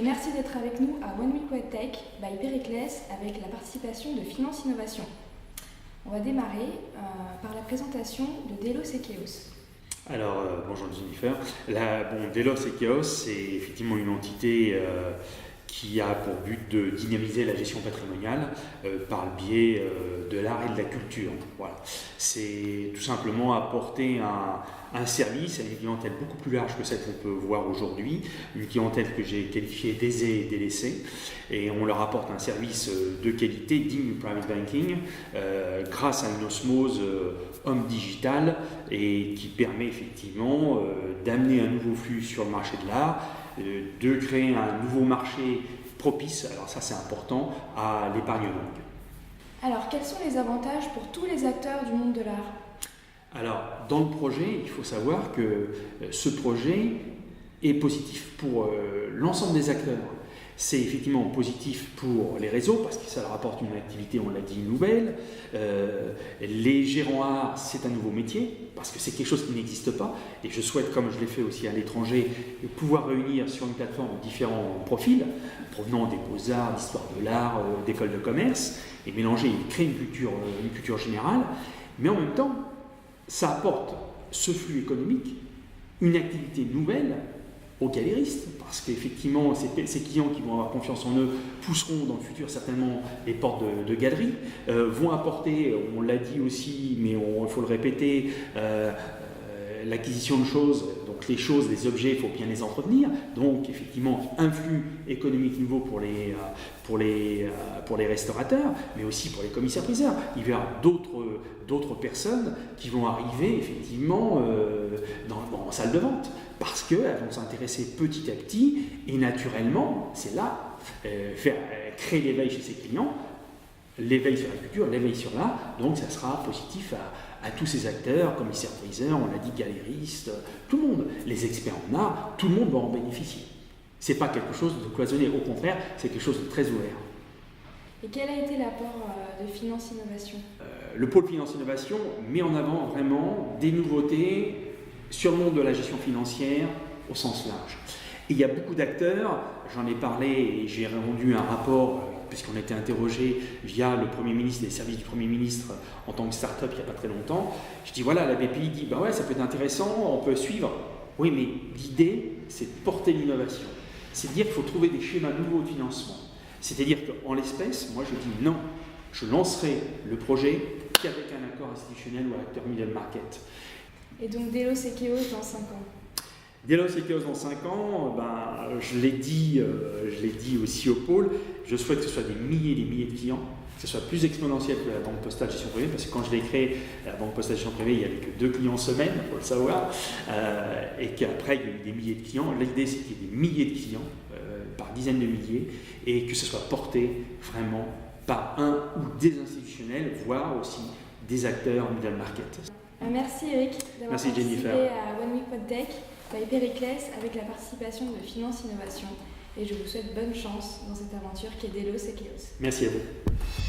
merci d'être avec nous à One Week WebTech by Pericles avec la participation de Finance Innovation. On va démarrer par la présentation de Delos et Chaos. Alors, bonjour Jennifer. Delos et Chaos, c'est effectivement une entité qui a pour but de dynamiser la gestion patrimoniale par le biais de l'art et de la culture. Voilà. C'est tout simplement apporter un service à une clientèle beaucoup plus large que celle qu'on peut voir aujourd'hui, une clientèle que j'ai qualifiée d'aisée et délaissée, et on leur apporte un service de qualité digne du private banking grâce à une osmose homme digital et qui permet effectivement d'amener un nouveau flux sur le marché de l'art, de créer un nouveau marché propice, alors ça c'est important, à l'épargne longue. Alors quels sont les avantages pour tous les acteurs du monde de l'art ? Alors dans le projet, il faut savoir que ce projet est positif pour l'ensemble des acteurs. C'est effectivement positif pour les réseaux parce que ça leur apporte une activité, on l'a dit, nouvelle. Les gérants art, c'est un nouveau métier parce que c'est quelque chose qui n'existe pas. Et je souhaite, comme je l'ai fait aussi à l'étranger, pouvoir réunir sur une plateforme différents profils provenant des beaux-arts, d'histoire de l'art, d'écoles de commerce et mélanger et créer une culture générale. Mais en même temps, ça apporte ce flux économique, une activité nouvelle aux galéristes, parce qu'effectivement, ces clients qui vont avoir confiance en eux pousseront dans le futur certainement les portes de galeries, vont apporter, on l'a dit aussi, mais il faut le répéter, l'acquisition de choses, donc les choses, les objets, il faut bien les entretenir, donc effectivement un flux économique nouveau pour les restaurateurs, mais aussi pour les commissaires-priseurs. Il va y avoir d'autres personnes qui vont arriver effectivement en salle de vente, parce qu'elles vont s'intéresser petit à petit, et naturellement, c'est là, créer l'éveil chez ses clients, l'éveil sur la culture, l'éveil sur l'art, donc ça sera positif à tous ces acteurs, commissaires-priseurs, on l'a dit, galéristes, tout le monde, les experts en art, tout le monde va en bénéficier. Ce n'est pas quelque chose de cloisonné, au contraire, c'est quelque chose de très ouvert. Et quel a été l'apport de Finance Innovation ? Le pôle Finance Innovation met en avant vraiment des nouveautés sur le monde de la gestion financière au sens large. Et il y a beaucoup d'acteurs, j'en ai parlé et j'ai rendu un rapport puisqu'on a été interrogé via le Premier ministre, les services du Premier ministre en tant que start-up il n'y a pas très longtemps. Je dis voilà, la BPI dit bah ouais, ça peut être intéressant, on peut suivre. Oui, mais l'idée, c'est de porter l'innovation. C'est de dire qu'il faut trouver des schémas nouveaux de financement. C'est-à-dire qu'en l'espèce, moi je dis non, je lancerai le projet qu'avec un accord institutionnel ou un acteur middle market. Et donc Delos et Chaos dans 5 ans ? Delos et Chaos dans 5 ans, je l'ai dit aussi au pôle, je souhaite que ce soit des milliers et des milliers de clients, que ce soit plus exponentiel que la Banque Postale Gestion Privée, parce que quand je l'ai créé, la Banque Postale Gestion Privée, il n'y avait que 2 clients semaine, il faut le savoir, et qu'après, il y a eu des milliers de clients. L'idée, c'est qu'il y ait des milliers de clients, par dizaines de milliers, et que ce soit porté vraiment par un ou des institutionnels, voire aussi des acteurs middle market. Merci Eric d'avoir participé Jennifer. à One Week WebTech by Pericles avec la participation de Finance Innovation. Et je vous souhaite bonne chance dans cette aventure qui est Delos et Chaos. Merci à vous.